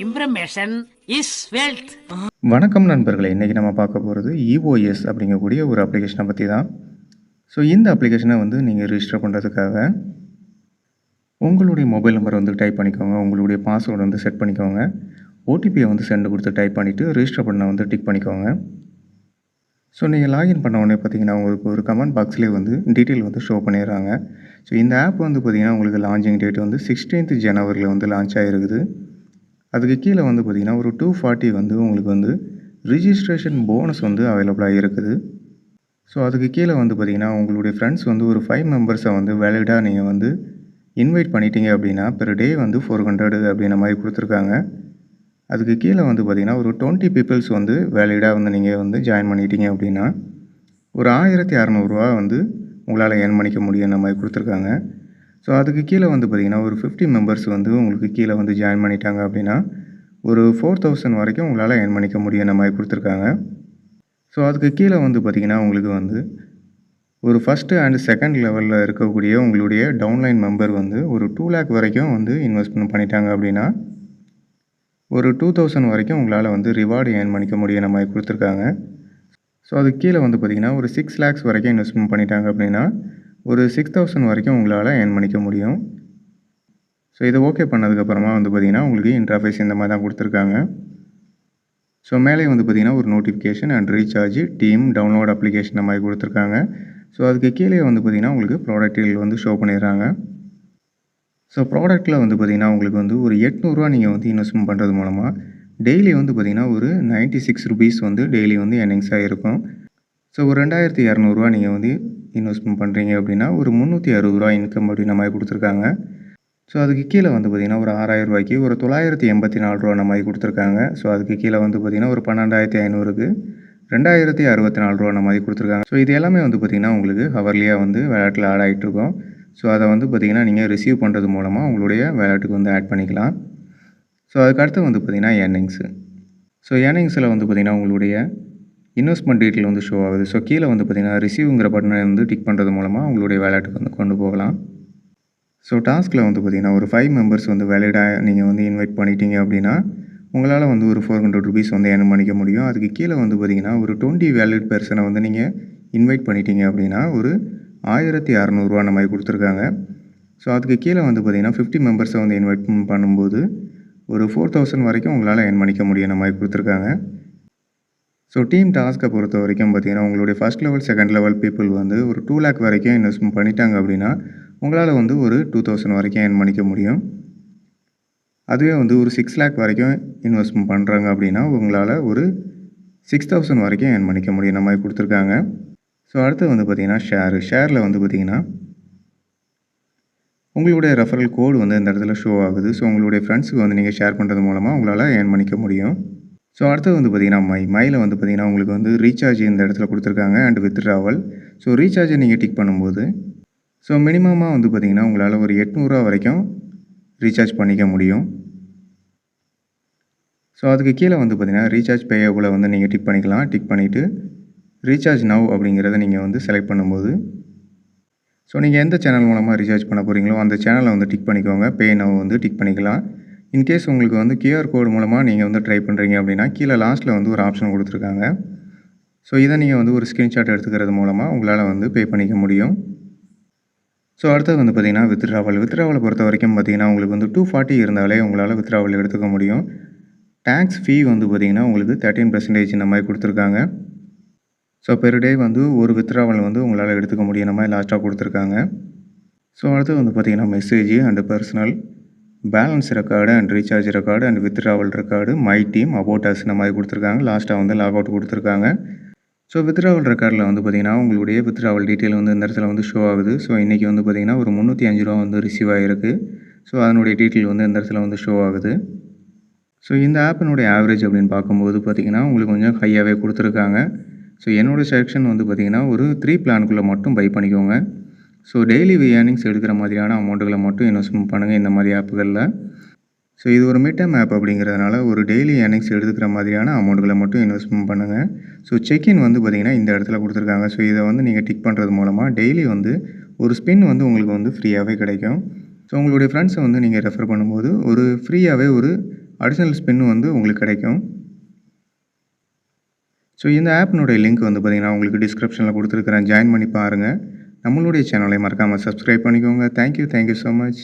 Information is wealth. வணக்கம் நண்பர்களே, இன்றைக்கி நம்ம பார்க்க போகிறது இஓஎஸ் அப்படிங்கக்கூடிய ஒரு அப்ளிகேஷனை பற்றி தான். ஸோ இந்த அப்ளிகேஷனை வந்து நீங்கள் ரிஜிஸ்டர் பண்ணுறதுக்காக உங்களுடைய மொபைல் நம்பரை வந்து டைப் பண்ணிக்கோங்க, உங்களுடைய பாஸ்வேர்டு வந்து செட் பண்ணிக்கோங்க, ஓடிபியை வந்து சென்ட் கொடுத்து டைப் பண்ணிவிட்டு ரிஜிஸ்டர் பண்ண வந்து டிக் பண்ணிக்கோங்க. ஸோ நீங்கள் லாகின் பண்ண உடனே பார்த்தீங்கன்னா உங்களுக்கு ஒரு கமெண்ட் பாக்ஸ்லேயே வந்து டீட்டெயில் வந்து ஷோ பண்ணிடுறாங்க. ஸோ இந்த ஆப் வந்து பார்த்திங்கன்னா உங்களுக்கு லான்ச்சிங் டேட் வந்து 16th ஜனவரியில் வந்து லான்ச் ஆகிருக்குது. அதுக்கு கீழே வந்து பார்த்திங்கன்னா ஒரு 240 வந்து உங்களுக்கு வந்து ரிஜிஸ்ட்ரேஷன் போனஸ் வந்து அவைலபிளாக இருக்குது. ஸோ அதுக்கு கீழே வந்து பார்த்திங்கன்னா உங்களுடைய ஃப்ரெண்ட்ஸ் வந்து ஒரு 5 மெம்பர்ஸை வந்து வேலிடாக நீங்கள் வந்து இன்வைட் பண்ணிட்டீங்க அப்படின்னா பெர் டே வந்து 400 அப்படின்ற மாதிரி கொடுத்துருக்காங்க. அதுக்கு கீழே வந்து பார்த்திங்கன்னா ஒரு 20 பீப்புள்ஸ் வந்து வேலிடாக வந்து நீங்கள் வந்து ஜாயின் பண்ணிட்டீங்க அப்படின்னா ஒரு 1600 வந்து உங்களால் ஏர்ன் பண்ணிக்க முடியுன்ற மாதிரி கொடுத்துருக்காங்க. ஸோ அதுக்கு கீழே வந்து பார்த்திங்கன்னா ஒரு 50 மெம்பர்ஸ் வந்து உங்களுக்கு கீழே வந்து ஜாயின் பண்ணிட்டாங்க அப்படின்னா ஒரு 4000 வரைக்கும் உங்களால் ஏர்ன் பண்ணிக்க முடியுன்ற மாதிரி கொடுத்துருக்காங்க. ஸோ அதுக்கு கீழே வந்து பார்த்திங்கன்னா உங்களுக்கு வந்து ஒரு ஃபஸ்ட்டு அண்ட் செகண்ட் லெவலில் இருக்கக்கூடிய உங்களுடைய டவுன்லைன் மெம்பர் வந்து ஒரு 2 lakh வரைக்கும் வந்து இன்வெஸ்ட்மெண்ட் பண்ணிட்டாங்க அப்படின்னா ஒரு 2000 வரைக்கும் உங்களால் வந்து ரிவார்டு ஏர்ன் பண்ணிக்க முடியுன்ற மாதிரி கொடுத்துருக்காங்க. ஸோ அதுக்கு கீழே வந்து பார்த்திங்கன்னா ஒரு 6 lakhs வரைக்கும் இன்வெஸ்ட்மெண்ட் பண்ணிட்டாங்க அப்படின்னா ஒரு 6000 வரைக்கும் உங்களால் ஏர்ன் பண்ணிக்க முடியும். ஸோ இதை ஓகே பண்ணதுக்கப்புறமா வந்து பார்த்திங்கன்னா உங்களுக்கு இன்டர்ஃபேஸ் இந்த மாதிரி தான் கொடுத்துருக்காங்க. ஸோ மேலே வந்து பார்த்திங்கன்னா ஒரு notification and recharge team download application மாதிரி கொடுத்துருக்காங்க. ஸோ அதுக்கு கீழே வந்து பார்த்திங்கன்னா உங்களுக்கு ப்ராடக்ட்டில் வந்து ஷோ பண்ணிடுறாங்க. ஸோ ப்ராடக்ட்டில் வந்து பார்த்திங்கன்னா உங்களுக்கு வந்து ஒரு 800 நீங்கள் வந்து இன்வெஸ்ட்மெண்ட் பண்ணுறது மூலமாக டெய்லி வந்து பார்த்திங்கன்னா ஒரு 96 rupees வந்து டெய்லி வந்து எர்னிங்ஸாக இருக்கும். ஸோ ஒரு 2200 நீங்கள் வந்து இன்வெஸ்ட்மெண்ட் பண்ணுறீங்க அப்படின்னா ஒரு 360 இன்கம் அப்படின்ற மாதிரி கொடுத்துருக்காங்க. ஸோ அதுக்கு கீழே வந்து பார்த்திங்கன்னா ஒரு 6000 ரூபாய்க்கு ஒரு 984 மாதிரி கொடுத்துருக்காங்க. ஸோ அதுக்கு கீழே வந்து பார்த்திங்கன்னா ஒரு 12500க்கு 2064 மாதிரி கொடுத்துருக்காங்க. ஸோ இது எல்லாமே வந்து பார்த்திங்கன்னா உங்களுக்கு ஹவர்லியாக வந்து வேலெட்டில் ஆட் ஆகிட்ருக்கும். ஸோ அதை வந்து பார்த்திங்கன்னா நீங்கள் ரிசீவ் பண்ணுறது மூலமாக உங்களுடைய வேலெட்டுக்கு வந்து ஆட் பண்ணிக்கலாம். ஸோ அதுக்கடுத்து வந்து பார்த்திங்கன்னா ஏர்னிங்ஸு. ஸோ ஏர்னிங்ஸில் வந்து பார்த்திங்கன்னா உங்களுடைய இன்வெஸ்ட்மெண்ட் டீட்டெயில் வந்து ஷோ ஆகுது. ஸோ கீழே வந்து பார்த்திங்கன்னா ரிசீவுங்கிற பட்டனை வந்து டிக் பண்ணுறது மூலமாக உங்களுடைய வேலெட்டுக்கு வந்து கொண்டு போகலாம். ஸோ டாஸ்கில் வந்து பார்த்திங்கன்னா ஒரு 5 மெம்பர்ஸ் வந்து வேலிடாக நீங்கள் வந்து இன்வைட் பண்ணிட்டீங்க அப்படின்னா உங்களால் வந்து ஒரு 400 rupees வந்து ஏர்ன் பண்ணிக்க முடியும். அதுக்கு கீழே வந்து பார்த்திங்கன்னா ஒரு 20 வேலிட் பர்சனை வந்து நீங்கள் இன்வைட் பண்ணிட்டீங்க அப்படின்னா ஒரு 1600 மாதிரி கொடுத்துருக்காங்க. ஸோ அதுக்கு கீழே வந்து பார்த்திங்கன்னா 50 மெம்பர்ஸை வந்து இன்வைட் பண்ணும்போது ஒரு 4000 வரைக்கும் உங்களால் ஏர்ன் பண்ணிக்க முடியுன்ற மாதிரி கொடுத்துருக்காங்க. ஸோ டீம் டாஸ்க்கை பொறுத்த வரைக்கும் பார்த்திங்கன்னா உங்களுடைய first level second level people வந்து ஒரு 2 lakh வரைக்கும் இன்வெஸ்ட்மெண்ட் பண்ணிட்டாங்க அப்படின்னா உங்களால் வந்து ஒரு 2000 வரைக்கும் ஏர்ன் பண்ணிக்க முடியும். அதுவே வந்து ஒரு 6 lakh வரைக்கும் இன்வெஸ்ட்மெண்ட் பண்ணுறாங்க அப்படின்னா உங்களால் ஒரு 6000 வரைக்கும் ஏர்ன் பண்ணிக்க முடியும் மாதிரி கொடுத்துருக்காங்க. ஸோ அடுத்து வந்து பார்த்திங்கன்னா ஷேரில் வந்து பார்த்திங்கன்னா உங்களுடைய ரெஃபரல் கோடு வந்து இந்த இடத்துல ஷோ ஆகுது. ஸோ உங்களுடைய ஃப்ரெண்ட்ஸுக்கு வந்து நீங்கள் ஷேர் பண்ணுறது மூலமாக உங்களால் ஏர்ன் பண்ணிக்க முடியும். ஸோ அடுத்தது வந்து பார்த்திங்கன்னா மையில் வந்து பார்த்திங்கன்னா உங்களுக்கு வந்து ரீசார்ஜ் இந்த இடத்துல கொடுத்துருக்காங்க அண்ட் வித்ட்ராவல். ஸோ ரீசார்ஜை நீங்கள் டிக் பண்ணும்போது ஸோ மினிமமாக வந்து பார்த்திங்கன்னா உங்களால் ஒரு 800 வரைக்கும் ரீசார்ஜ் பண்ணிக்க முடியும். ஸோ அதுக்கு கீழே வந்து பார்த்திங்கன்னா ரீசார்ஜ் பேயபிளை வந்து நீங்கள் டிக் பண்ணிக்கலாம். டிக் பண்ணிவிட்டு ரீசார்ஜ் நவ் அப்படிங்கிறத நீங்கள் வந்து செலக்ட் பண்ணும்போது ஸோ நீங்கள் எந்த சேனல் மூலமாக ரீசார்ஜ் பண்ண போகிறீங்களோ அந்த சேனலை வந்து டிக் பண்ணிக்கோங்க. பே நவ் வந்து டிக் பண்ணிக்கலாம். இன்கேஸ் உங்களுக்கு வந்து QR கோடு மூலமாக நீங்கள் வந்து ட்ரை பண்ணுறீங்க அப்படின்னா கீழே லாஸ்ட்டில் வந்து ஒரு ஆப்ஷன் கொடுத்துருக்காங்க. ஸோ இதை நீங்கள் வந்து ஒரு ஸ்க்ரீன்ஷாட் எடுத்துக்கிறது மூலமாக உங்களால் வந்து பே பண்ணிக்க முடியும். ஸோ அடுத்தது வந்து பார்த்திங்கன்னா வித்ட்ராவலை பொறுத்த வரைக்கும் பார்த்திங்கன்னா உங்களுக்கு வந்து 240 இருந்தாலே உங்களால் வித்ட்ராவல் எடுத்துக்க முடியும். டேக்ஸ் ஃபீ வந்து பார்த்திங்கன்னா உங்களுக்கு 13% இந்த மாதிரி கொடுத்துருக்காங்க. ஸோ பெர் டே வந்து ஒரு வித்ட்ராவல் வந்து உங்களால் எடுத்துக்க முடியும் மாதிரி லாஸ்ட்டாக கொடுத்துருக்காங்க. ஸோ அடுத்தது வந்து பார்த்திங்கன்னா message and personal balance record and recharge record and withdrawal record my team about us இந்த மாதிரி கொடுத்துருக்காங்க. லாஸ்ட்டாக வந்து லாக் அவுட் கொடுத்துருக்காங்க. ஸோ வித்ட்ராவல் ரெக்கார்டில் வந்து பார்த்திங்கன்னா உங்களுடைய வித்ட்ராவல் டீட்டெயில் வந்து இந்த இடத்துல வந்து ஷோ ஆகுது. ஸோ இன்றைக்கி வந்து பார்த்திங்கன்னா ஒரு 305 வந்து ரிசீவ் ஆகிருக்கு. ஸோ அதனுடைய டீட்டெயில் வந்து இந்த இடத்துல வந்து ஷோ ஆகுது. ஸோ இந்த ஆப்பினுடைய ஆவரேஜ் அப்படின்னு பார்க்கும்போது பார்த்திங்கன்னா உங்களுக்கு கொஞ்சம் ஹையாகவே கொடுத்துருக்காங்க. ஸோ என்னோடய செலெக்ஷன் வந்து பார்த்திங்கன்னா ஒரு 3 பிளானுக்குள்ளே மட்டும் பை பண்ணிக்கோங்க. ஸோ டெய்லி ஏர்னிங்ஸ் எடுக்கிற மாதிரியான அமௌண்ட்டுகளை மட்டும் இன்வெஸ்ட்மெண்ட் பண்ணுங்கள் இந்த மாதிரி ஆப்புகளில். ஸோ இது ஒரு மிட் டேர்ம் ஆப் அப்படிங்கிறதுனால ஒரு டெய்லி ஏர்னிங்ஸ் எடுத்துக்கிற மாதிரியான அமௌண்ட்களை மட்டும் இன்வெஸ்ட்மெண்ட் பண்ணுங்கள். ஸோ செக்இன் வந்து பார்த்திங்கன்னா இந்த இடத்துல கொடுத்துருக்காங்க. ஸோ இதை வந்து நீங்கள் டிக் பண்ணுறது மூலமாக டெய்லி வந்து ஒரு ஸ்பின் வந்து உங்களுக்கு வந்து ஃப்ரீயாகவே கிடைக்கும். ஸோ உங்களுடைய ஃப்ரெண்ட்ஸை வந்து நீங்கள் ரெஃபர் பண்ணும்போது ஒரு ஃப்ரீயாகவே ஒரு அடிஷ்னல் ஸ்பின்னு வந்து உங்களுக்கு கிடைக்கும். ஸோ இந்த ஆப்னுடைய லிங்க் வந்து பார்த்திங்கன்னா உங்களுக்கு டிஸ்கிரிப்ஷனில் கொடுத்துருக்குறேன். ஜாயின் பண்ணி பாருங்கள். நம்மளுடைய சேனலை மறக்காமல் சப்ஸ்கிரைப் பண்ணிக்கோங்க. Thank you so much.